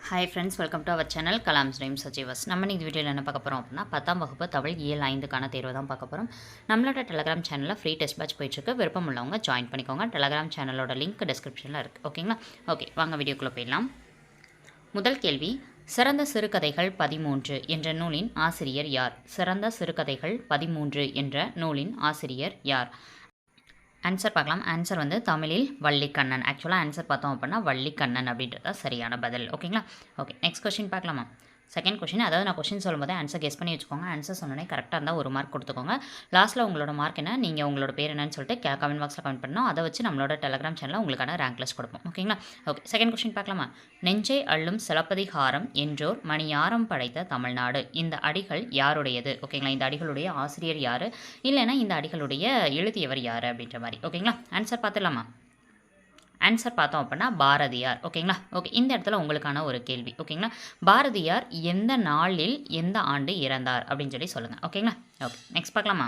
Hi friends, welcome to our channel Kalam's dreams achievers. நம்ம இந்த வீடியோவில் என்ன பார்க்க போகிறோம் அப்படின்னா 10ஆம் வகுப்பு தமிழ் இயல் 5க்கான தேர்வு தான் பார்க்க போகிறோம். நம்மளோட டெலகிராம் சேனலில் ஃப்ரீ டெஸ்ட் பேட்ச் போயிட்டுருக்கு. விருப்பம் உள்ளவங்க ஜாயின் பண்ணிக்கோங்க. டெலகிராம் சேனலோட லிங்க் டிஸ்கிரிப்ஷனில் இருக்குது. ஓகேங்களா? ஓகே, வாங்க வீடியோக்குள்ளே போயிடலாம். முதல் கேள்வி, சிறந்த சிறுகதைகள் 13 என்ற நூலின் ஆசிரியர் யார்? சிறந்த சிறுகதைகள் 13 என்ற நூலின் ஆசிரியர் யார்? ஆன்சர் பார்க்கலாம். ஆன்சர் வந்து தமிழில் வள்ளிக்கண்ணன். ஆக்சுவலாக ஆன்சர் பார்த்தோம் அப்படின்னா வள்ளிக்கண்ணன் அப்படின்றது தான் சரியான பதில். ஓகேங்களா? ஓகே, நெக்ஸ்ட் கொஸ்டின் பார்க்கலாமா? செகண்ட் கொஸ்டின், அதாவது நான் கொஸ்டின் சொல்லும்போது ஆன்சர் கெஸ் பண்ணி வச்சுக்கோங்க. ஆன்சர் சொன்னோன்னே கரெக்டாக இருந்தால் 1 மார்க் கொடுத்துக்கோங்க. லாஸ்ட்டில் உங்களோட மார்க் என்ன, நீங்கள் உங்களோட பேர் என்னன்னு சொல்லிட்டு கமெண்ட் பாக்ஸில் கமெண்ட் பண்ணணும். அதை வச்சு நம்மளோட டெலகிராம் சேனலில் உங்களுக்கான ரேங்க் லிஸ்ட் கொடுப்போம். ஓகேங்களா? ஓகே, செகண்ட் கொஸ்டின் பார்க்கலாமா? நெஞ்சை அள்ளும் சிலப்பதிகாரம் என்றோர் மணியாரம் படைத்த தமிழ்நாடு. இந்த அடிகள் யாருடையது? ஓகேங்களா? இந்த அடிகளுடைய ஆசிரியர் யார், இல்லைன்னா இந்த அடிகளுடைய எழுதியவர் யார் அப்படின்ற மாதிரி. ஓகேங்களா? ஆன்சர் பார்த்துடலாமா? ஆன்சர் பார்த்தோம் அப்படின்னா பாரதியார். ஓகேங்களா? ஓகே, இந்த இடத்துல உங்களுக்கான ஒரு கேள்வி. ஓகேங்களா? பாரதியார் எந்த நாளில் எந்த ஆண்டு இறந்தார் அப்படின்னு சொல்லி சொல்லுங்கள். ஓகேங்களா? ஓகே, நெக்ஸ்ட் பார்க்கலாமா?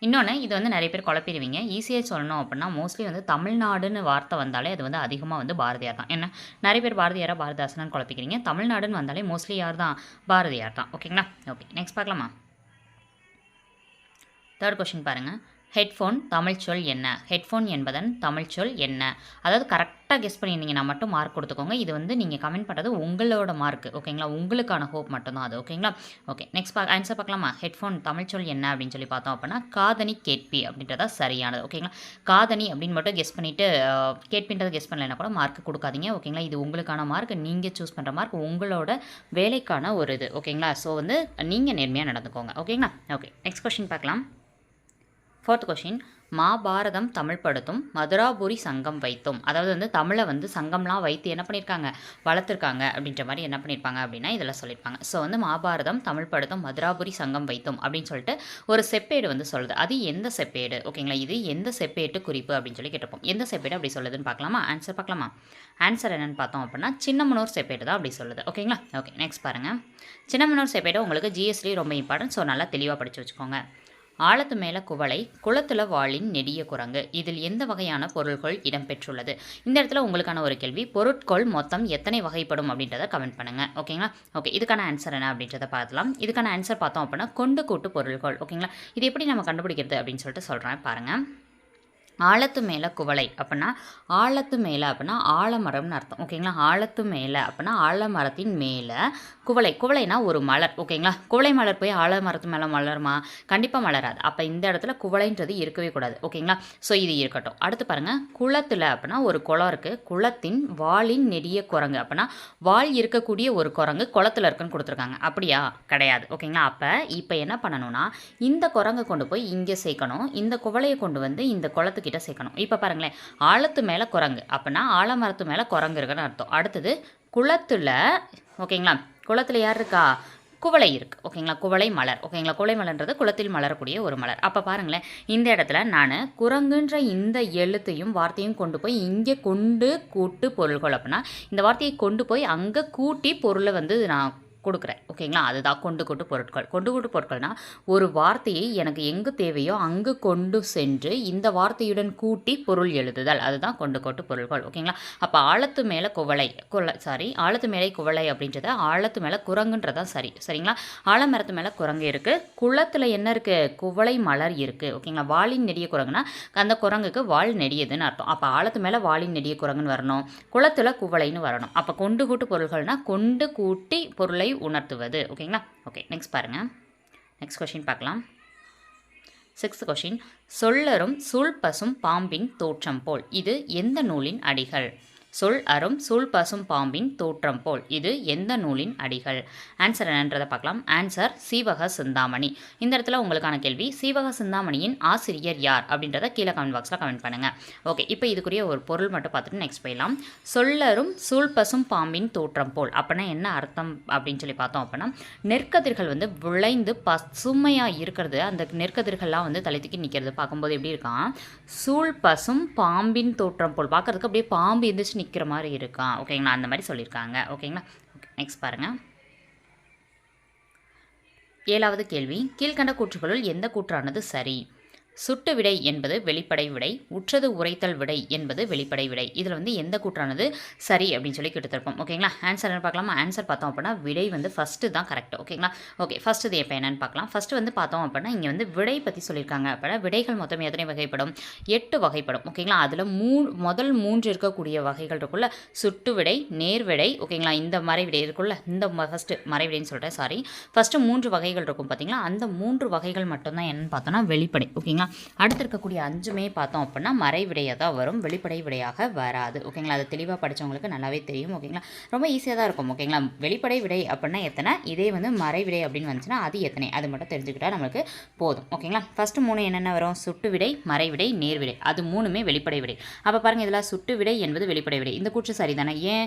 இன்னொன்று, இது வந்து நிறைய பேர் குழப்பிடுவீங்க. ஈஸியாக சொல்லணும் அப்படின்னா மோஸ்ட்லி வந்து தமிழ்நாடுன்னு வார்த்தை வந்தாலே அது வந்து அதிகமாக வந்து பாரதியார் தான். ஏன்னா நிறைய பேர் பாரதியாரா பாரதிதாசனான்னு குழப்பிக்கிறீங்க. தமிழ்நாடுன்னு வந்தாலே மோஸ்ட்லி யார் தான்? பாரதியார் தான். ஓகேங்களா? ஓகே, நெக்ஸ்ட் பார்க்கலாமா? தேர்ட் கொஸ்டின் பாருங்கள். ஹெட்ஃபோன் தமிழ் சொல் என்ன? ஹெட்ஃபோன் என்பதன் தமிழ் சொல் என்ன? அதாவது கரெக்டாக கெஸ் பண்ணியிருந்தீங்கன்னா மட்டும் மார்க் கொடுத்துக்கோங்க. இது வந்து நீங்கள் கமெண்ட் பண்ணுறது உங்களோட மார்க். ஓகேங்களா? உங்களுக்கான ஹோப் மட்டும்தான் அது. ஓகேங்களா? ஓகே, நெக்ஸ்ட் ஆன்சர் பார்க்கலாமா? ஹெட்ஃபோன் தமிழ் சொல் என்ன அப்படின்னு சொல்லி பார்த்தோம் அப்படின்னா காதணி கேட்பி அப்படின்றதா சரியானது. ஓகேங்களா? காதணி அப்படின்னு மட்டும் கெஸ் பண்ணிவிட்டு கேட்பின்றதை கெஸ் பண்ணலைன்னா கூட மார்க் கொடுக்காதீங்க. ஓகேங்களா? இது உங்களுக்கான மார்க். நீங்கள் சூஸ் பண்ணுற மார்க் உங்களோட வேலைக்கான ஒரு இது. ஓகேங்களா? ஸோ வந்து நீங்கள் நேர்மையாக நடந்துக்கோங்க. ஓகேங்களா? ஓகே, நெக்ஸ்ட் கொஸ்டின் பார்க்கலாம். ஃபோர்த் கொஷின், மாபாரதம் தமிழ் படுத்தும் மதுராபுரி சங்கம் வைத்தும். அதாவது வந்து தமிழை வந்து சங்கம்லாம் வைத்து என்ன பண்ணியிருக்காங்க, வளர்த்துருக்காங்க அப்படின்ற மாதிரி என்ன பண்ணியிருப்பாங்க அப்படின்னா இதில் சொல்லியிருப்பாங்க. ஸோ வந்து மாபாரதம் தமிழ் படுத்தும் மதுராபுரி சங்கம் வைத்தும் அப்படின்னு சொல்லிட்டு ஒரு செப்பேடு வந்து சொல்லுது. அது எந்த செப்பேடு? ஓகேங்களா? இது எந்த செப்பேட்டு குறிப்பு அப்படின்னு சொல்லி கேட்டிருப்போம். எந்த செப்பேடு அப்படி சொல்லுதுன்னு பார்க்கலாமா? ஆன்சர் பார்க்கலாமா? ஆன்சர் என்னென்னு பார்த்தோம் அப்படின்னா சின்னமனூர் செப்பேடு தான் அப்படி சொல்லுது. ஓகேங்களா? ஓகே, நெக்ஸ்ட் பாருங்கள். சின்னமனூர் செப்பேடு உங்களுக்கு ஜிஎஸ்டி ரொம்ப இம்பார்ட்டன்ட். ஸோ நல்லா தெளிவாக படித்து வச்சுக்கோங்க. ஆழத்து மேல குவளை, குளத்துல வாளின் நெடிய குரங்கு. இதில் எந்த வகையான பொருள்கள் இடம்பெற்றுள்ளது? இந்த இடத்துல உங்களுக்கான ஒரு கேள்வி. பொருட்கள் மொத்தம் எத்தனை வகைப்படும் அப்படின்றத கமெண்ட் பண்ணுங்க. ஓகேங்களா? ஓகே, இதுக்கான ஆன்சர் என்ன அப்படின்றத பார்க்கலாம். இதுக்கான ஆன்சர் பார்த்தோம் அப்படின்னா கொண்டு கூட்டு பொருள்கள். ஓகேங்களா? இது எப்படி நம்ம கண்டுபிடிக்கிறது அப்படின்னு சொல்லிட்டு சொல்கிறேன் பாருங்கள். ஆழத்து மேலே குவளை அப்படின்னா ஆழத்து மேலே அப்படின்னா ஆலமரம்னு அர்த்தம். ஓகேங்களா? ஆழத்து மேலே அப்படின்னா ஆலமரத்தின் மேலே குவளை. குவளைனா ஒரு மலர். ஓகேங்களா? குவளை மலர் போய் ஆலமரத்து மேலே மலருமா? கண்டிப்பாக மலராது. அப்போ இந்த இடத்துல குவளைன்றது இருக்கவே கூடாது. ஓகேங்களா? ஸோ இது இருக்கட்டும். அடுத்து பாருங்கள். குளத்தில் அப்படின்னா ஒரு குளம் இருக்குது. குளத்தின் வாளின் நெடிய குரங்கு அப்படின்னா வால் இருக்கக்கூடிய ஒரு குரங்கு குளத்தில் இருக்குன்னு கொடுத்துருக்காங்க. அப்படியா? கிடையாது. ஓகேங்களா? அப்போ இப்போ என்ன பண்ணணும்னா இந்த குரங்கை கொண்டு போய் இங்கே சேர்க்கணும். இந்த குவளையை கொண்டு வந்து இந்த குளத்துக்கு கிட்ட சேர்க்கணும். இப்போ பாருங்களேன், ஆழத்து மேலே குரங்கு அப்படின்னா ஆலமரத்து மேலே குரங்கு இருக்குன்னு அர்த்தம். அடுத்தது குளத்தில், ஓகேங்களா? குளத்தில் யார் இருக்கா? குவளை இருக்குது. ஓகேங்களா? குவளை மலர். ஓகேங்களா? குவளை மலர்ன்றது குளத்தில் மலரக்கூடிய ஒரு மலர். அப்போ பாருங்களேன், இந்த இடத்துல நான் குரங்குன்ற இந்த எழுத்தையும் வார்த்தையும் கொண்டு போய் இங்கே கொண்டு கூட்டு பொருள்கள் அப்படின்னா இந்த வார்த்தையை கொண்டு போய் அங்கே கூட்டி பொருளை வந்து நான் கொடுக்குறேன். ஓகேங்களா? அதுதான் கொண்டு கூட்டு பொருட்கள். கொண்டு கூட்டு பொருட்கள்னால் ஒரு வார்த்தையை எனக்கு எங்கே தேவையோ அங்கு கொண்டு சென்று இந்த வார்த்தையுடன் கூட்டி பொருள் எழுதுதல். அதுதான் கொண்டு கூட்டு பொருட்கள். ஓகேங்களா? அப்போ ஆழத்து மேலே குவளை ஆழத்து மேலே குவளை அப்படின்றத ஆழத்து மேலே குரங்குன்றதான் சரி. சரிங்களா? ஆலமரத்து மேலே குரங்கு இருக்குது. குளத்தில் என்ன இருக்குது? குவளை மலர் இருக்குது. ஓகேங்களா? வாளின் நெடிய குரங்குனா அந்த குரங்குக்கு வால் நெடியதுன்னு அர்த்தம். அப்போ ஆழத்து மேலே வாளின் நெடிய குரங்குன்னு வரணும். குளத்தில் குவளைன்னு வரணும். அப்போ கொண்டு கூட்டு பொருள்கள்னால் கொண்டு கூட்டி பொருளை உணர்த்துவது. ஓகேங்களா? ஓகே, நெக்ஸ்ட் பாருங்கள். நெக்ஸ்ட் கொஸ்டின் பார்க்கலாம். 6th கொஸ்டின், சொல்லரும் சூழ் பசும் பாம்பின் தோற்றம் போல் இது எந்த நூலின் அடிகள்? சொல் அரும் சூழ் பசும் பாம்பின் தோற்றம் போல் இது எந்த நூலின் அடிகள்? ஆன்சர் என்னன்றதை பார்க்கலாம். ஆன்சர் சீவக சிந்தாமணி. இந்த இடத்துல உங்களுக்கான கேள்வி, சீவக சிந்தாமணியின் ஆசிரியர் யார் அப்படின்றத கீழே கமெண்ட் பாக்ஸில் கமெண்ட் பண்ணுங்கள். ஓகே, இப்போ இதுக்குரிய ஒரு பொருள் மட்டும் பார்த்துட்டு நெக்ஸ்ட் போயிடலாம். சொல்லரும் சூழ் பசும் பாம்பின் தோற்றம் போல் அப்படின்னா என்ன அர்த்தம் அப்படின்னு சொல்லி பார்த்தோம் அப்படின்னா நெற்கதிர்கள் வந்து விளைந்து பசுமையாக இருக்கிறது. அந்த நெற்கதிர்கள்லாம் வந்து தலை தூக்கி நிற்கிறது பார்க்கும்போது எப்படி இருக்கான்? சூழ் பசும் பாம்பின் தோற்றம் போல் பார்க்கறதுக்கு அப்படியே பாம்பு எந்திரிச்சு நிற்கிற மாதிரி இருக்கான். ஓகேங்களா? அந்த மாதிரி சொல்லியிருக்காங்க. ஓகேங்களா? ஓகே, நெக்ஸ்ட் பாருங்கள். 7வது கேள்வி, கீழ்கண்ட கூற்றுகளுள் எந்த கூற்றானது சரி? சுட்டு விடை என்பது வெளிப்படை விடை, உற்றது உரைத்தல் விடை என்பது வெளிப்படை விடை. இதில் வந்து எந்த கூற்றானது சரி அப்படின்னு சொல்லி கேட்டுருப்போம். ஓகேங்களா? ஆன்சர் என்ன பார்க்கலாமா? ஆன்சர் பார்த்தோம் அப்படின்னா விடை வந்து ஃபஸ்ட்டு தான் கரெக்ட். ஓகேங்களா? ஓகே, ஃபஸ்ட்டு இது இப்போ என்னன்னு பார்க்கலாம். ஃபஸ்ட்டு வந்து பார்த்தோம் அப்படின்னா இங்கே வந்து விடை பற்றி சொல்லியிருக்காங்க. அப்படின்னா விடைகள் மொத்தம் எத்தனை வகைப்படும்? 8 வகைப்படும். ஓகேங்களா? அதில் முதல் 3 இருக்கக்கூடிய வகைகள் இருக்குள்ள சுட்டு விடை, நேர் விடை, ஓகேங்களா? இந்த மறைவிடை இருக்குள்ள இந்த ஃபஸ்ட்டு மறைவிடைன்னு சொல்கிறேன், சாரி. ஃபஸ்ட்டு 3 வகைகள் இருக்கும் பார்த்தீங்களா? அந்த 3 வகைகள் மட்டும்தான் என்னன்னு பார்த்தோன்னா வெளிப்படை. ஓகேங்களா? அடுத்து இருக்கக்கூடிய 5மே பார்த்தோம் அப்படின்னா மறைவிடையாக தான் வரும், வெளிப்படை விடையாக வராது. ஓகேங்களா? அது தெளிவாக படித்தவங்களுக்கு நல்லாவே தெரியும். ஓகேங்களா? ரொம்ப ஈஸியாக தான் இருக்கும். ஓகேங்களா? வெளிப்படை விடை அப்படின்னா எத்தனை, இதே வந்து மறைவிடை அப்படின்னு வந்துச்சுன்னா அது எத்தனை, அது மட்டும் தெரிஞ்சுக்கிட்டா நம்மளுக்கு போதும். ஓகேங்களா? ஃபஸ்ட்டு 3 என்னென்ன வரும்? சுட்டு விடை, மறைவிடை, நேர்விடை. அது 3மே வெளிப்படை விடை. அப்போ பாருங்கள், இதில் சுட்டு விடை என்பது வெளிப்படை விடை. இந்த கூற்று சரிதானே?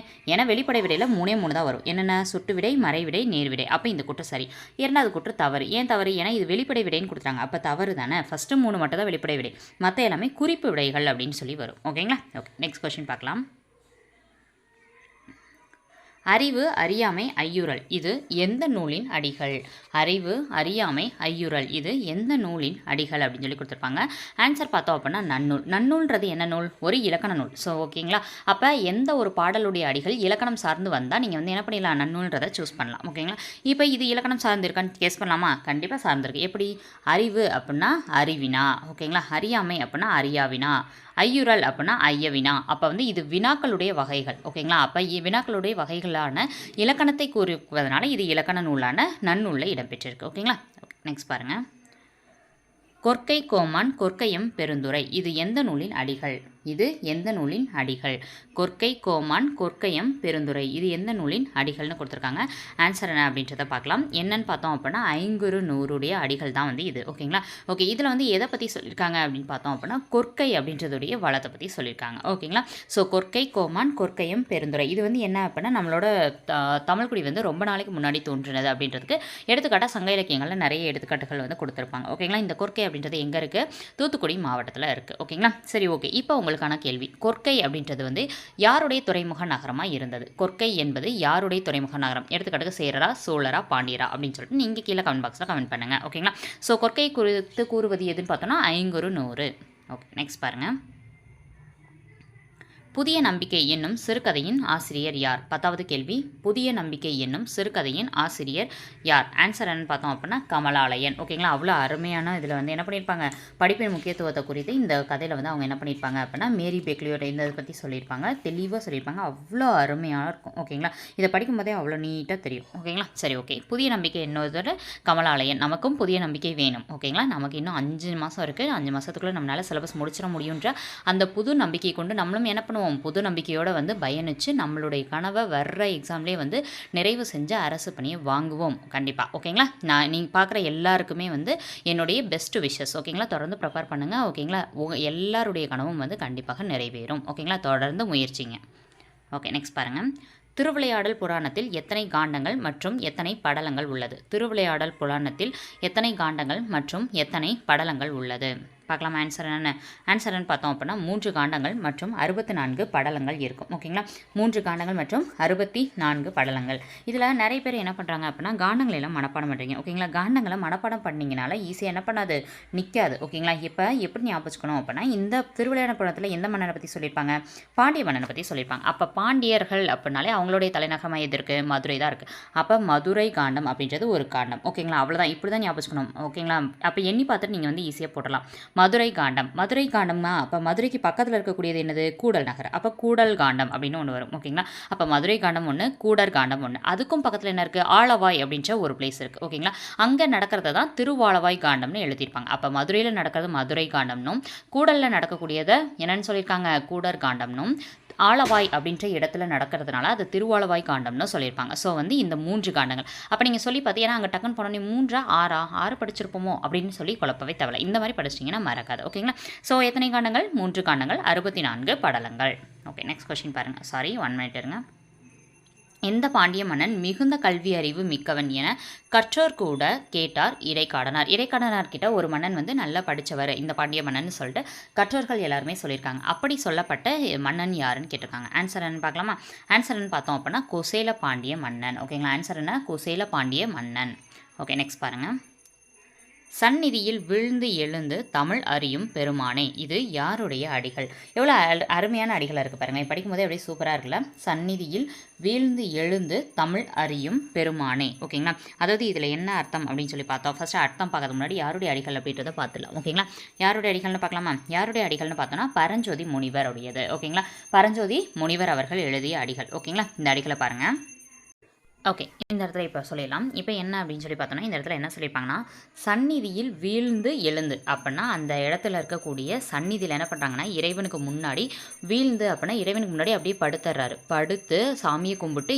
ஏன்னா வெளிப்படை விடையில் 3 தான் வரும். என்னென்ன? சுட்டு விடை, மறைவிடை, நேர்விடை. அப்போ இந்த கூற்று சரி. இரண்டாவது கூற்று தவறு. ஏன் தவறு? ஏன்னா இது வெளிப்படை விடைன்னு கொடுத்துறாங்க. அப்போ தவறு தானே. ஃபஸ்ட்டு 3 மட்டும் தான் வெளிப்படை விடை, மற்ற எல்லாமே குறிப்பு விடைகள் அப்படின்னு சொல்லி வரும். ஓகேங்களா? ஓகே, நெக்ஸ்ட் கொஸ்டின் பார்க்கலாம். அறிவு அறியாமை ஐயுறல் இது எந்த நூலின் அடிகள்? அறிவு அறியாமை ஐயுறல் இது எந்த நூலின் அடிகள் அப்படின்னு சொல்லி கொடுத்துருப்பாங்க. ஆன்சர் பார்த்தோம் அப்படின்னா நன்னூல். நன்னூல்ன்றது என்ன நூல்? ஒரு இலக்கண நூல். ஸோ ஓகேங்களா? அப்போ எந்த ஒரு பாடலுடைய அடிகள் இலக்கணம் சார்ந்து வந்தால் நீங்கள் வந்து என்ன பண்ணிடலாம்? நன்னூல்ன்றதை சூஸ் பண்ணலாம். ஓகேங்களா? இப்போ இது இலக்கணம் சார்ந்து இருக்கான்னு கேஸ் பண்ணலாமா? கண்டிப்பாக சார்ந்திருக்கு. எப்படி? அறிவு அப்படின்னா அறிவினா. ஓகேங்களா? அறியாமை அப்படின்னா அறியாவினா. ஐயுறல் அப்படின்னா ஐயவினா. அப்போ வந்து இது வினாக்களுடைய வகைகள். ஓகேங்களா? அப்போ வினாக்களுடைய வகைகளான இலக்கணத்தை கூறுவதனால இது இலக்கண நூலான நன்னூலில் இடம்பெற்றிருக்கு. ஓகேங்களா? ஓகே, நெக்ஸ்ட் பாருங்கள். கொற்கை கோமான் கொற்கையம் பெருந்துரை இது எந்த நூலின் அடிகள்? இது எந்த நூலின் அடிகள்? கொற்கை கோமான் கொற்கையம் பெருந்துரை இது எந்த நூலின் அடிகள்னு கொடுத்துருக்காங்க. ஆன்சர் என்ன அப்படின்றத பார்க்கலாம். என்னன்னு பார்த்தோம் அப்படின்னா ஐங்குறு நூறுடைய அடிகள் தான் வந்து இது. ஓகேங்களா? ஓகே, இதில் வந்து எதை பற்றி சொல்லியிருக்காங்க அப்படின்னு பார்த்தோம் அப்படின்னா கொற்கை அப்படின்றதுடைய வளத்தை பற்றி சொல்லியிருக்காங்க. ஓகேங்களா? ஸோ கொற்கை கோமான் கொற்கையம் பெருந்துரை இது வந்து என்ன அப்படின்னா நம்மளோட தமிழ்குடி வந்து ரொம்ப நாளைக்கு முன்னாடி தோன்றினது அப்படின்றதுக்கு எடுத்துக்காட்டாக சங்க இலக்கியங்களில் நிறைய எடுத்துக்காட்டுகள் வந்து கொடுத்துருப்பாங்க. ஓகேங்களா? இந்த கொற்கை அப்படின்றது எங்கே இருக்குது? தூத்துக்குடி மாவட்டத்தில் இருக்குது. ஓகேங்களா? சரி, ஓகே. இப்போ உங்களுக்கான கேள்வி, கொற்கை அப்படின்றது வந்து யாருடைய துறைமுக நகரமாக இருந்தது? கொற்கை என்பது யாருடைய துறைமுக நகரம்? எடுத்துக்காட்டுக்கு சேரரா, சோழரா, பாண்டியரா அப்படின்னு சொல்லிட்டு நீங்கள் கீழே கமெண்ட் பாக்ஸில் கமெண்ட் பண்ணுங்கள். ஓகேங்களா? ஸோ கொற்கை குறித்து கூறுவது எதுன்னு பார்த்தோன்னா ஐங்குறு நூறு. ஓகே, நெக்ஸ்ட் பாருங்கள். புதிய நம்பிக்கை என்னும் சிறுகதையின் ஆசிரியர் யார்? 10வது கேள்வி, புதிய நம்பிக்கை என்னும் சிறுகதையின் ஆசிரியர் யார்? ஆன்சர் என்னன்னு பார்த்தோம் அப்படின்னா கமலாலயன். ஓகேங்களா? அவ்வளோ அருமையான இதில் வந்து என்ன பண்ணியிருப்பாங்க? படிப்பின் முக்கியத்துவத்தை குறித்து இந்த கதையில் வந்து அவங்க என்ன பண்ணியிருப்பாங்க அப்படின்னா மேரி பெக்லியோட இந்த இதை பற்றி சொல்லியிருப்பாங்க. தெளிவாக சொல்லியிருப்பாங்க. அவ்வளோ அருமையாக இருக்கும். ஓகேங்களா? இதை படிக்கும்போதே அவ்வளோ நீட்டாக தெரியும். ஓகேங்களா? சரி, ஓகே. புதிய நம்பிக்கை என்னோட கமலாலயன். நமக்கும் புதிய நம்பிக்கை வேணும். ஓகேங்களா? நமக்கு இன்னும் 5 மாதம் இருக்குது. 5 மாதத்துக்குள்ளே நம்மளால் சிலபஸ் முடிச்சிட முடியுன்ற அந்த புது நம்பிக்கை கொண்டு நம்மளும் என்ன பண்ணுவோம்? புது நம்பிக்கையோடு வந்து பயணித்து நம்மளுடைய கனவை வர்ற எக்ஸாம்லேயே வந்து நிறைவு செஞ்சு அரசு பணியை வாங்குவோம் கண்டிப்பாக. ஓகேங்களா? நீங்கள் பார்க்குற எல்லாருக்குமே வந்து என்னுடைய பெஸ்ட் விஷஸ். ஓகேங்களா? தொடர்ந்து ப்ரிப்பேர் பண்ணுங்கள். ஓகேங்களா? எல்லாருடைய கனவும் வந்து கண்டிப்பாக நிறைவேறும். ஓகேங்களா? தொடர்ந்து முயற்சிங்க. ஓகே, நெக்ஸ்ட் பாருங்கள். திருவிளையாடல் புராணத்தில் எத்தனை காண்டங்கள் மற்றும் எத்தனை படலங்கள் உள்ளது? திருவிளையாடல் புராணத்தில் எத்தனை காண்டங்கள் மற்றும் எத்தனை படலங்கள் உள்ளது? பார்க்கலாம். ஆன்சர் என்னன்னு பார்த்தோம் அப்படின்னா 3 காண்டங்கள் மற்றும் 64 படலங்கள் இருக்கும். ஓகேங்களா? 3 காண்டங்கள் மற்றும் 64 படலங்கள். இதில் நிறைய பேர் என்ன பண்ணுறாங்க அப்படின்னா காண்டங்களை எல்லாம் மனப்பாடம் பண்ணுறீங்க. ஓகேங்களா? காண்டங்களை மனப்பாடம் பண்ணிங்கனால ஈஸியாக என்ன பண்ணாது? நிற்காது. ஓகேங்களா? இப்போ எப்படி ஞாபகம் அப்படின்னா இந்த திருவிளையாடல் புராணத்தில் எந்த மன்னனை பற்றி சொல்லியிருப்பாங்க? பாண்டிய மன்னனை பற்றி சொல்லியிருப்பாங்க. அப்போ பாண்டியர்கள் அப்படின்னாலே அவங்களுடைய தலைநகரமாக எது இருக்குது? மதுரை தான் இருக்குது. அப்போ மதுரை காண்டம் அப்படின்றது ஒரு காண்டம். ஓகேங்களா? அவ்வளோதான். இப்படி தான் ஞாபகம். ஓகேங்களா? அப்போ எண்ணி பார்த்துட்டு நீங்கள் வந்து ஈஸியாக போடலாம். மதுரை காண்டம். மதுரை காண்டம்னா அப்போ மதுரைக்கு பக்கத்தில் இருக்கக்கூடியது என்னது? கூடல் நகர். அப்போ கூடல் காண்டம் அப்படின்னு ஒன்று வரும். ஓகேங்களா? அப்போ மதுரை காண்டம் ஒன்று, கூடர் காண்டம் ஒன்று. அதுக்கும் பக்கத்தில் என்ன இருக்குது? ஆலவாய் அப்படின்ற ஒரு பிளேஸ் இருக்குது. ஓகேங்களா? அங்கே நடக்கிறத தான் திருவாலவாய் காண்டம்னு எழுதியிருப்பாங்க. அப்போ மதுரையில் நடக்கிறது மதுரை காண்டம்னும், கூடலில் நடக்கக்கூடியதை என்னன்னு சொல்லியிருக்காங்க? கூடர் காண்டம்னும், ஆலவாய் அப்படின்ற இடத்துல நடக்கிறதுனால அது திருவாலவாய் காண்டம்னு சொல்லியிருப்பாங்க. ஸோ வந்து இந்த 3 காண்டங்கள். அப்போ நீங்கள் சொல்லி பார்த்தீங்கன்னா அங்கே டக்குன்னு போனோன்னே 3 6 படிச்சிருப்போமோ அப்படின்னு சொல்லி குழப்பவே தேவையில்லை. இந்த மாதிரி படிச்சிட்டிங்கன்னா மறக்காது. ஓகேங்களா? ஸோ எத்தனை காண்டங்கள்? 3 காண்டங்கள், 64 படலங்கள். ஓகே, நெக்ஸ்ட் கொஸ்டின் பாருங்கள். சாரி, 1 மினிட் இருங்க. எந்த பாண்டிய மன்னன் மிகுந்த கல்வி அறிவு மிக்கவன் என கற்றோர் கூட கேட்டார் இடைக்காடனார்? இடைக்காடனார் கிட்ட ஒரு மன்னன் வந்து நல்லா படித்தவர் இந்த பாண்டிய மன்னன் சொல்லிட்டு கற்றோர்கள் எல்லாருமே சொல்லியிருக்காங்க. அப்படி சொல்லப்பட்ட மன்னன் யாருன்னு கேட்டிருக்காங்க. ஆன்சர் என்னன்னு பார்க்கலாமா? ஆன்சர் என்ன பார்த்தோம் அப்படின்னா குசேல பாண்டிய மன்னன். ஓகேங்களா? ஆன்சர் என்ன? குசேல பாண்டிய மன்னன். ஓகே, நெக்ஸ்ட் பாருங்கள். சந்நிதியில் வீழ்ந்து எழுந்து தமிழ் அறியும் பெருமானே. இது யாருடைய அடிகள்? எவ்வளோ அருமையான அடிகளாக இருக்குது பாருங்கள். படிக்கும்போதே அப்படியே சூப்பராக இருக்குல்ல. சந்நிதியில் வீழ்ந்து எழுந்து தமிழ் அறியும் பெருமானே. ஓகேங்களா? அதாவது இதில் என்ன அர்த்தம் அப்படின்னு சொல்லி பார்த்தோம். ஃபஸ்ட்டு அர்த்தம் பார்க்கறது முன்னாடி யாருடைய அடிகள் அப்படின்றத பார்த்துலாம். ஓகேங்களா? யாருடைய அடிகள்னு பார்க்கலாமா? யாருடைய அடிகள்னு பார்த்தோன்னா பரஞ்சோதி முனிவருடையது. ஓகேங்களா? பரஞ்சோதி முனிவர் அவர்கள் எழுதிய அடிகள். ஓகேங்களா? இந்த அடிகளை பாருங்கள். ஓகே, இந்த இடத்துல இப்போ சொல்லிடலாம். இப்போ என்ன அப்படின்னு சொல்லி பார்த்தோன்னா, இந்த இடத்துல என்ன சொல்லியிருப்பாங்கன்னா, சந்நிதியில் வீழ்ந்து எழுந்து அப்படின்னா அந்த இடத்துல இருக்கக்கூடிய சந்நிதியில் என்ன பண்ணுறாங்கன்னா, இறைவனுக்கு முன்னாடி வீழ்ந்து அப்படின்னா இறைவனுக்கு முன்னாடி அப்படியே படுத்துறாரு. படுத்து சாமியை கும்பிட்டு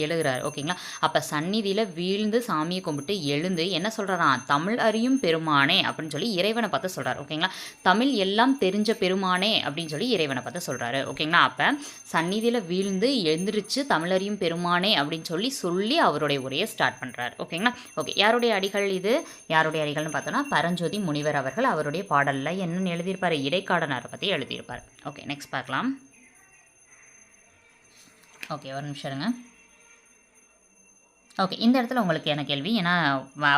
எழுகிறார். ஓகேங்களா? அப்போ சந்நிதியில் வீழ்ந்து சாமியை கும்பிட்டு எழுந்து என்ன சொல்கிறாராம், தமிழ் அறியும் பெருமானே அப்படின்னு சொல்லி இறைவனை பார்த்து சொல்கிறார். ஓகேங்களா? தமிழ் எல்லாம் தெரிஞ்ச பெருமானே அப்படின்னு சொல்லி இறைவனை பார்த்து சொல்கிறாரு. ஓகேங்களா? அப்போ சந்நிதியில் வீழ்ந்து எழுந்திரிச்சு தமிழறியும் பெருமானே அப்படின்னு சொல்லி அவருடைய உரையை ஸ்டார்ட் பண்ணுறாரு. ஓகேங்களா? ஓகே, யாருடைய அடிகள் இது? யாருடைய அடிகள்னு பார்த்தோன்னா பரஞ்சோதி முனிவர் அவர்கள் அவருடைய பாடலில் என்னென்னு எழுதியிருப்பார்? இடைக்காடனாரை பற்றி எழுதியிருப்பார். ஓகே, நெக்ஸ்ட் பார்க்கலாம். ஓகே, ஒரு நிமிஷம் இருங்க. ஓகே, இந்த இடத்துல உங்களுக்கு என்ன கேள்வி? ஏன்னா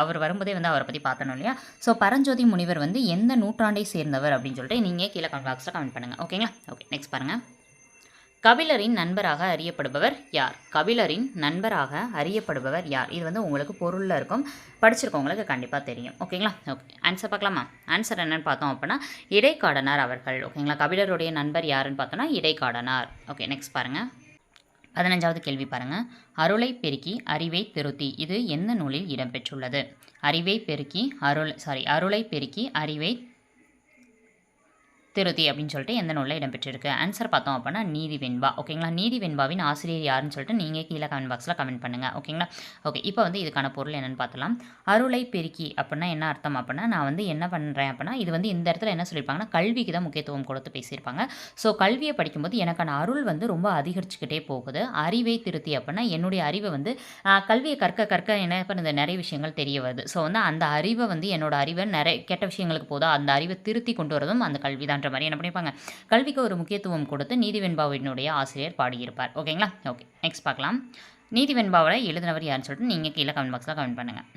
அவர் வரும்போதே வந்து அவரை பற்றி பார்த்தணும் இல்லையா? ஸோ பரஞ்சோதி முனிவர் வந்து எந்த நூற்றாண்டை சேர்ந்தவர் அப்படின்னு சொல்லிட்டு நீங்கள் கீழே கமெண்ட் பாக்ஸில் கமெண்ட் பண்ணுங்கள். ஓகேங்களா? ஓகே, நெக்ஸ்ட் பாருங்கள். கபிலரின் நண்பராக அறியப்படுபவர் யார்? கபிலரின் நண்பராக அறியப்படுபவர் யார்? இது வந்து உங்களுக்கு பொருளில் இருக்கும், படிச்சிருக்கவங்களுக்கு கண்டிப்பாக தெரியும். ஓகேங்களா? ஓகே, ஆன்சர் பார்க்கலாமா? ஆன்சர் என்னன்னு பார்த்தோம் அப்படின்னா இடைக்காடனார் அவர்கள். ஓகேங்களா? கபிலருடைய நண்பர் யாருன்னு பார்த்தோன்னா இடைக்காடனார். ஓகே, நெக்ஸ்ட் பாருங்கள். 15வது கேள்வி பாருங்கள். அருளை பெருக்கி அறிவை திருத்தி இது எந்த நூலில் இடம்பெற்றுள்ளது? அருளை பெருக்கி அறிவை திருத்தி அப்படின்னு சொல்லிட்டு எந்த நூலில் இடம்பெற்றிருக்கு? ஆன்சர் பார்த்தோம் அப்படின்னா நீதி வெண்பா. ஓகேங்களா? நீதி வெண்பாவின் ஆசிரியர் யாருன்னு சொல்லிட்டு நீங்கள் கீழே கமெண்ட் பாக்ஸில் கமெண்ட் பண்ணுங்கள். ஓகேங்களா? ஓகே, இப்போ வந்து இதுக்கான பொருள் என்னென்னு பார்த்தலாம். அருளை பெருக்கி அப்படின்னா என்ன அர்த்தம் அப்படின்னா, நான் வந்து என்ன பண்ணுறேன் அப்படின்னா, இது வந்து இந்த இடத்துல என்ன சொல்லியிருப்பாங்கன்னா கல்விக்கு தான் முக்கியத்துவம் கொடுத்து பேசியிருப்பாங்க. ஸோ கல்வியை படிக்கும்போது எனக்கான அருள் வந்து ரொம்ப அதிகரிச்சுக்கிட்டே போகுது. அறிவை திருத்தி அப்படின்னா என்னுடைய அறிவை வந்து கல்வியை கற்க என்ன பண்ணுது, நிறைய விஷயங்கள் தெரிய வருது. ஸோ வந்து அந்த அறிவை வந்து என்னோட அறிவை நிறைய கெட்ட விஷயங்களுக்கு போதா அந்த அறிவை திருத்தி கொண்டு வரதும் அந்த கல்வி தான் மாதிரி என்ன பண்ணியிருப்பாங்க, கல்விக்கு ஒரு முக்கியத்துவம் கொடுத்து நீதி வெண்பாவினுடைய ஆசிரியர் பாடியிருப்பார். ஓகேங்களா? ஓகே, நெக்ஸ்ட் பார்க்கலாம். நீதி வெண்பாவோட எழுதினவர் யாருன்னு சொல்லிட்டு நீங்கள் கீழே கமெண்ட் பாக்ஸில் கமெண்ட் பண்ணுங்கள்.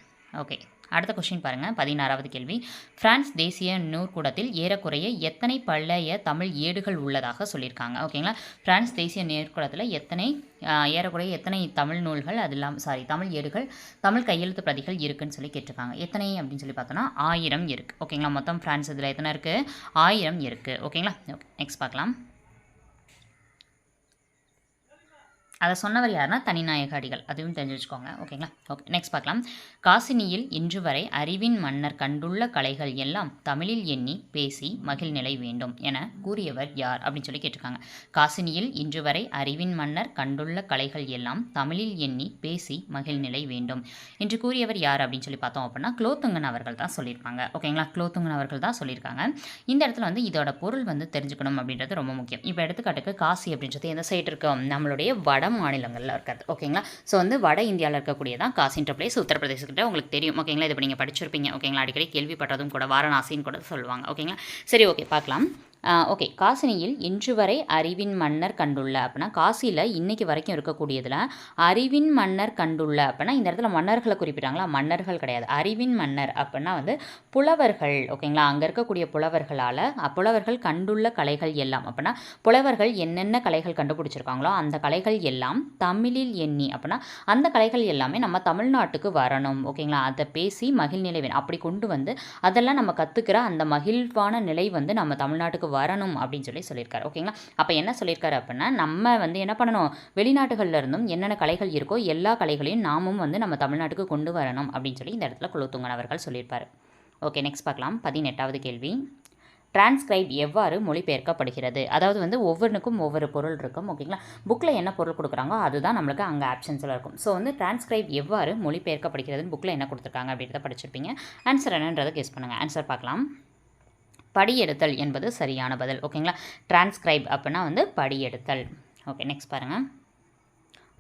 ஓகே, அடுத்த கொஸ்டின் பாருங்கள். 16வது கேள்வி. பிரான்ஸ் தேசிய நூற்கூடத்தில் ஏறக்குறைய எத்தனை பழைய தமிழ் ஏடுகள் உள்ளதாக சொல்லியிருக்காங்க? ஓகேங்களா? பிரான்ஸ் தேசிய நூற்கூடத்தில் ஏறக்குறைய எத்தனை தமிழ் நூல்கள், அது இல்லாமல் தமிழ் ஏடுகள், தமிழ் கையெழுத்து பிரதிகள் இருக்குன்னு சொல்லி கேட்டிருக்காங்க. எத்தனை அப்படின்னு சொல்லி பார்த்தோன்னா 1000 இருக்குது. ஓகேங்களா? மொத்தம் பிரான்ஸ் இதில் எத்தனை இருக்குது? 1000 இருக்குது. ஓகேங்களா? ஓகே, நெக்ஸ்ட் பார்க்கலாம். அதை சொன்னவர் யாருன்னா தனிநாயக அடிகள், அதுவும் தெரிஞ்சு வச்சுக்கோங்க. ஓகேங்களா? ஓகே, நெக்ஸ்ட் பார்க்கலாம். காசினியில் இன்று வரை அறிவின் மன்னர் கண்டுள்ள கலைகள் எல்லாம் தமிழில் எண்ணி பேசி மகிழ்நிலை வேண்டும் என கூறியவர் யார் அப்படின்னு சொல்லி கேட்டிருக்காங்க. காசினியில் இன்று வரை அறிவின் மன்னர் கண்டுள்ள கலைகள் எல்லாம் தமிழில் எண்ணி பேசி மகிழ்நிலை வேண்டும் என்று கூறியவர் யார் அப்படின்னு சொல்லி பார்த்தோம் அப்படின்னா குலோத்துங்கன் அவர்கள் தான் சொல்லியிருப்பாங்க. ஓகேங்களா? குலோத்துங்கன் அவர்கள் தான் சொல்லியிருக்காங்க. இந்த இடத்துல வந்து இதோட பொருள் வந்து தெரிஞ்சுக்கணும் அப்படின்றது ரொம்ப முக்கியம். இப்போ எடுத்துக்காட்டுக்கு காசி அப்படின்றது எந்த சைடு இருக்கும்? நம்மளுடைய வட மாநிலங்களில் இருக்கிறது. ஓகேங்களா? ஸோ வந்து வட இந்தியாவில் இருக்கக்கூடியதான் காசின்ற பிளேஸ். உத்தரப்பிரதேசக்கிட்ட உங்களுக்கு தெரியும். ஓகேங்களா? இது இப்போ நீங்கள் படிச்சிருப்பீங்க. ஓகேங்களா? அடிக்கடி கேள்விப்பட்டதும் கூட, வாரணாசின்னு கூட சொல்லுவாங்க. ஓகேங்களா? சரி, ஓகே, பார்க்கலாம். ஓகே, காசினியில் இன்று வரை அறிவின் மன்னர் கண்டுள்ள அப்படின்னா காசியில் இன்றைக்கி வரைக்கும் இருக்கக்கூடியதில் அறிவின் மன்னர் கண்டுள்ள அப்படின்னா இந்த இடத்துல மன்னர்களை குறிப்பிட்டாங்களா? மன்னர்கள் கிடையாது, அறிவின் மன்னர் அப்படின்னா வந்து புலவர்கள். ஓகேங்களா? அங்கே இருக்கக்கூடிய புலவர்கள் கண்டுள்ள கலைகள் எல்லாம் அப்படின்னா புலவர்கள் என்னென்ன கலைகள் கண்டுபிடிச்சிருக்காங்களோ அந்த கலைகள் எல்லாம் தமிழில் எண்ணி அப்படின்னா அந்த கலைகள் எல்லாமே நம்ம தமிழ்நாட்டுக்கு வரணும். ஓகேங்களா? அதை பேசி மகிழ்நிலை வேணும் அப்படி கொண்டு வந்து அதெல்லாம் நம்ம கற்றுக்கிற அந்த மகிழ்வான நிலை வந்து நம்ம தமிழ்நாட்டுக்கு வரணும் அப்படின்னு சொல்லியிருக்காரு. ஓகேங்களா? அப்போ என்ன சொல்லியிருக்காரு அப்படின்னா நம்ம வந்து என்ன பண்ணணும், வெளிநாட்டுகளில் இருந்தும் என்னென்ன கலைகள் இருக்கோ எல்லா கலைகளையும் நாமும் வந்து நம்ம தமிழ்நாட்டுக்கு கொண்டு வரணும் அப்படின்னு சொல்லி இந்த இடத்துல குலோத்துங்கன் அவர்கள் சொல்லியிருப்பார். ஓகே, நெக்ஸ்ட் பார்க்கலாம். 18வது கேள்வி. டிரான்ஸ்கிரைப் எவ்வாறு மொழிபெயர்க்கப்படுகிறது? அதாவது வந்து ஒவ்வொன்றுக்கும் ஒவ்வொரு பொருள் இருக்கும். ஓகேங்களா? புக்கில் என்ன பொருள் கொடுக்குறாங்களோ அதுதான் நம்மளுக்கு அங்கே ஆப்ஷன்ஸில் இருக்கும். ஸோ வந்து டிரான்ஸ்கிரைப் எவ்வாறு மொழிபெயர்க்கப்படுகிறதுன்னு புக்கில் என்ன கொடுத்துருக்காங்க அப்படின்றத படிச்சிருப்பீங்க. ஆன்சர் என்னன்றதை கெஸ் பண்ணுங்கள். ஆன்சர் பார்க்கலாம். படியெடுத்தல் என்பது சரியான பதில். ஓகேங்களா? டிரான்ஸ்கிரைப் அப்படின்னா வந்து படியெடுத்தல். ஓகே, நெக்ஸ்ட் பாருங்கள்.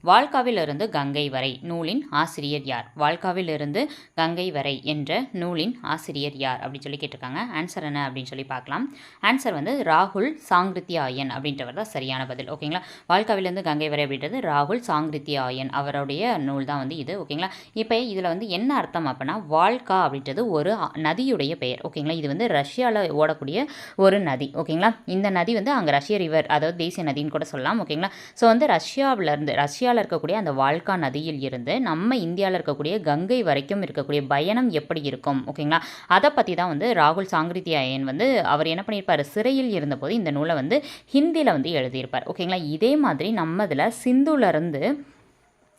வாழ்காவிலிருந்து கங்கை வரை நூலின் ஆசிரியர் யார்? வாழ்காவிலிருந்து கங்கை வரை என்ற நூலின் ஆசிரியர் யார் அப்படின்னு சொல்லி கேட்டிருக்காங்க. ஆன்சர் என்ன அப்படின்னு சொல்லி பார்க்கலாம். ஆன்சர் வந்து ராகுல் சாங்கிருத்தியாயன் அப்படின்றவர் தான் சரியான பதில். ஓகேங்களா, வாழ்காவிலிருந்து கங்கை வரை அப்படின்றது ராகுல் சாங்கிருத்தியாயன் அவருடைய நூல் தான் வந்து இது. ஓகேங்களா, இப்போ இதில் வந்து என்ன அர்த்தம் அப்படின்னா, வால்கா அப்படின்றது ஒரு நதியுடைய பெயர். ஓகேங்களா, இது வந்து ரஷ்யாவில் ஓடக்கூடிய ஒரு நதி. ஓகேங்களா, இந்த நதி வந்து அங்கே ரஷ்ய ரிவர், அதாவது தேசிய நதின்னு கூட சொல்லலாம். ஓகேங்களா, ஸோ வந்து ரஷ்யாவில் இருக்கக்கூடிய அந்த வால்கா நதியில் இருந்து நம்ம இந்தியாவில் இருக்கக்கூடிய கங்கை வரைக்கும் இருக்கக்கூடிய பயணம் எப்படி இருக்கும்? ஓகேங்களா, அதை பற்றி தான் வந்து ராகுல் சாங்கிருத்தியாயன் வந்து அவர் என்ன பண்ணியிருப்பார், சிறையில் இருந்தபோது இந்த நூலை வந்து ஹிந்தியில் வந்து எழுதியிருப்பார். ஓகேங்களா, இதே மாதிரி நம்ம இதில் சிந்துலேருந்து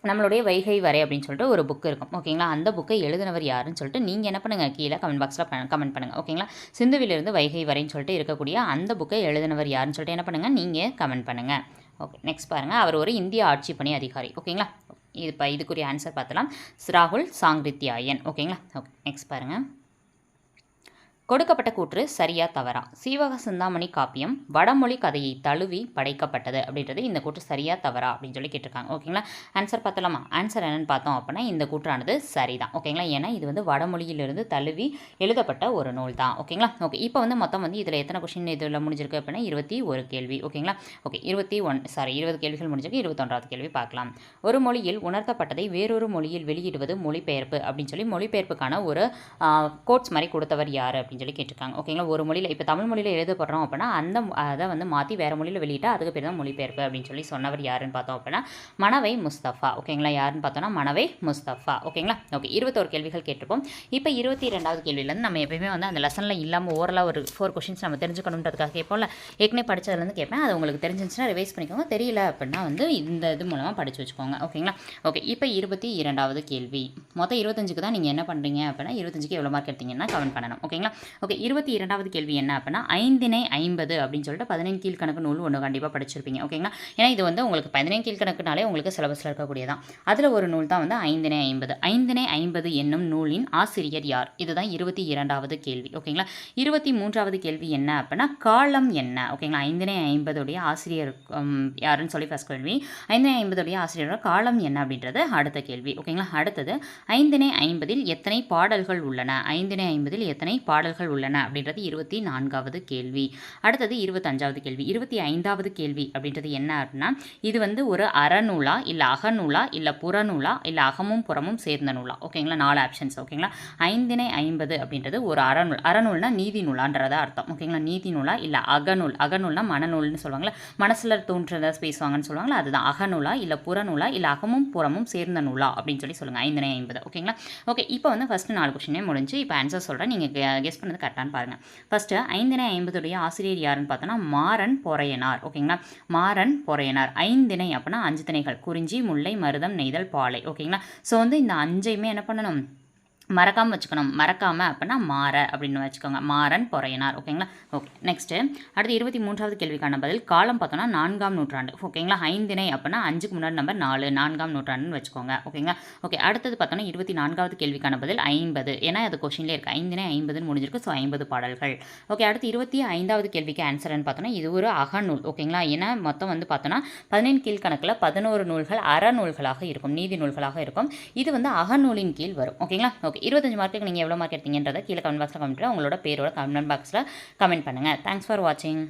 நம்மளுடைய வைகை வரை அப்படின்னு சொல்லிட்டு ஒரு புக் இருக்கும். ஓகேங்களா, அந்த புக்கை எழுதினவர் யாருன்னு சொல்லிட்டு நீங்கள் என்ன பண்ணுங்கள், கீழே கமெண்ட் பாக்ஸில் கமெண்ட் பண்ணுங்கள். ஓகேங்களா, சிந்துவிலிருந்து வைகை வரைன்னு சொல்லிட்டு இருக்கக்கூடிய அந்த புக்கை எழுதினவர் யாருன்னு சொல்லிட்டு என்ன பண்ணுங்கள், நீங்கள் கமெண்ட் பண்ணுங்கள். ஓகே, நெக்ஸ்ட் பாருங்கள். அவர் ஒரு இந்திய ஆட்சி பணி அதிகாரி. ஓகேங்களா, இப்போ இதுக்குரிய ஆன்சர் பார்த்தலாம். ராகுல் சாங்கிருத்தியாயன். ஓகேங்களா, ஓகே, நெக்ஸ்ட் பாருங்கள். கொடுக்கப்பட்ட கூற்று சரியா தவறா? சீவக சிந்தாமணி காப்பியம் வடமொழி கதையை தழுவி படைக்கப்பட்டது அப்படின்றது இந்த கூற்று சரியா தவறா அப்படின்னு சொல்லி கேட்டிருக்காங்க. ஓகேங்களா, ஆன்சர் பார்த்தலாமா? ஆன்சர் என்னென்னு பார்த்தோம் அப்படின்னா இந்த கூற்றானது சரிதான். ஓகேங்களா, ஏன்னா இது வந்து வடமொழியிலிருந்து தழுவி எழுதப்பட்ட ஒரு நூல் தான். ஓகேங்களா, ஓகே, இப்போ வந்து மொத்தம் வந்து இதில் எத்தனை கொஸ்டின் இதில் முடிஞ்சிருக்கு அப்படின்னா 21 கேள்வி. ஓகேங்களா, ஓகே, 20 கேள்விகள் முடிஞ்சிருக்கு. 21வது கேள்வி பார்க்கலாம். ஒரு மொழியில் உணர்த்தப்பட்டதை வேறொரு மொழியில் வெளியிடுவது மொழிபெயர்ப்பு அப்படின்னு சொல்லி மொழிபெயர்ப்புக்கான ஒரு கோட்ஸ் மாதிரி கொடுத்தவர் யார் அப்படின்னு சொல்லி கேட்டிருக்காங்க. ஓகேங்களா, ஒரு மொழியில் இப்போ தமிழ் மொழியில் எழுதப்படுறோம் அப்படின்னா அதை வந்து மாற்றி வேறு மொழியில் வெளியிட்டா அதுக்கு பேர் தான் மொழிபெயர்ப்பு அப்படின்னு சொல்லி சொன்னவர் யாருன்னு பார்த்தோம் அப்படின்னா மனவை முஸ்தஃபா. ஓகேங்களா, யாருன்னு பார்த்தோம்னா மனவை முஸ்தஃபா. ஓகேங்களா, ஓகே, 21 கேள்விகள் கேட்டிருப்போம். இப்போ 22வது கேள்வியிலேருந்து நம்ம எப்பயுமே வந்து அந்த லெசனில் இல்லாமல் ஓரலாக ஒரு 4 கொஷின்ஸ் நம்ம தெரிஞ்சுக்கணுன்றதுக்காக கேட்போம்ல. ஏற்கனவே படித்ததுலேருந்து கேட்பேன், அது உங்களுக்கு தெரிஞ்சிருந்துச்சுன்னா ரிவைஸ் பண்ணிக்கோங்க. தெரியல அப்படின்னா வந்து இந்த இது மூலமாக படித்து வச்சுக்கோங்க. ஓகேங்களா, ஓகே, இப்போ 22வது கேள்வி. மொத்தம் 25க்கு தான் நீங்கள் என்ன பண்ணுறீங்க அப்படின்னா 25க்கு எவ்வளோ மார்க் எடுத்தீங்கன்னா கமெண்ட் பண்ணணும். ஓகேங்களா, ஓகே, 22வது கேள்வி என்ன அப்படின்னா 5 50 அப்படின்னு சொல்லிட்டு 15 கீழ்கணக்கு நூல் ஒன்று கண்டிப்பாக படிச்சிருப்பீங்க. ஓகேங்களா, ஏன்னா இது வந்து உங்களுக்கு 15 கீழ்கணக்குனாலே உங்களுக்கு சிலபஸில் இருக்கக்கூடியதான். அதில் ஒரு நூல் தான் வந்து 5 50. 5 50 என்னும் நூலின் ஆசிரியர் யார்? இதுதான் 22வது கேள்வி. ஓகேங்களா, 23வது கேள்வி என்ன அப்படின்னா காலம் என்ன? ஓகேங்களா, 5 50 ஆசிரியர் யாருன்னு சொல்லி ஃபர்ஸ்ட் கேள்வி. 5 50 ஆசிரியரோட காலம் என்ன அப்படின்றது அடுத்த கேள்வி. ஓகேங்களா, அடுத்தது 5 50 எத்தனை பாடல்கள் உள்ளன? 5 50 எத்தனை பாடல்கள் உள்ளன அப்படின்றது 24வது கேள்வி. அடுத்தது 25வது கேள்வி. 25வது கேள்வி அப்படின்றது என்ன அப்படின்னா இது வந்து ஒரு அறநூலா இல்லை அகநூலா இல்லை புறநூலா இல்லை அகமும் புறமும் சேர்ந்த நூலா? ஓகேங்களா, 4 ஆப்ஷன்ஸ். ஓகேங்களா, 5 50 அப்படின்றது ஒரு அறநூல். அறநூல்னா நீதி நூலான்றதா அர்த்தம். ஓகேங்களா, நீதி நூலா இல்லை அகநூல்? அகநூல்னா மனநூல்னு சொல்லுவாங்களா, மனசில் தோன்றதை பேசுவாங்கன்னு சொல்லுவாங்களா, அதுதான் அகநூலா இல்லை புறநூலா இல்லை அகமும் புறமும் சேர்ந்த நூலா அப்படின்னு சொல்லி சொல்லுங்கள். 5 50. ஓகேங்களா, ஓகே, இப்போ வந்து ஃபஸ்ட்டு 4 கொஸ்டினே முடிஞ்சு. இப்போ ஆன்சர் சொல்கிறேன், நீங்கள் கெஸ் பண்ணது கரெக்டானு பாருங்கள். ஃபஸ்ட்டு 5 50 ஆசிரியர் யாருன்னு பார்த்தோன்னா மாறன் பொறையனார். ஓகேங்களா, மாறன் பொறையனார். 5 திணை அப்படின்னா 5 திணைகள்: குறிஞ்சி, முல்லை, மருதம், நெய்தல், பாலை. ஓகேங்களா, ஸோ வந்து இந்த 5ஐயுமே என்ன பண்ணணும், மறக்காமல் வச்சுக்கணும். மறக்காமல் அப்படின்னா மாற அப்படின்னு வச்சுக்கோங்க. மாறன் பொறையனார். ஓகேங்களா, ஓகே, நெக்ஸ்ட்டு அடுத்து 23வது கேள்விக்கான பதில் காலம் பார்த்தோன்னா 4ஆம் நூற்றாண்டு. ஓகேங்களா, 5 திணை அப்படின்னா 5க்கு முன்னாடி நம்பர் 4, 4ஆம் நூற்றாண்டுன்னு வச்சுக்கோங்க. ஓகேங்களா, ஓகே, அடுத்தது பார்த்தோன்னா 24வது கேள்விக்கான பதில் 50. ஏன்னா அது கொஷின்லேயே இருக்குது. 5 திணை 50ன்னு முடிஞ்சிருக்கு. ஸோ 50 பாடல்கள். ஓகே, அடுத்து 25வது கேள்விக்கு ஆன்சர்னு பார்த்தோன்னா இது ஒரு அகநூல். ஓகேங்களா, ஏன்னா மொத்தம் வந்து பார்த்தோன்னா 15 கீழ்கணக்கில் 11 நூல்கள் அறநூல்களாக இருக்கும், நீதி நூல்களாக இருக்கும். இது வந்து அகநூலின் கீழ் வரும். ஓகேங்களா, ஓகே, 25 மார்க்குக்கு நீங்கள் எவ்வளோ மார்க் எடுத்தீங்கன்றதை கீழே கமெண்ட் பாக்ஸில் கமெண்ட் பண்ணி உங்களோட பேரோட கமெண்ட் பாக்ஸில் கமெண்ட் பண்ணுங்கள். தேங்க்ஸ் ஃபார் வாட்சிங்.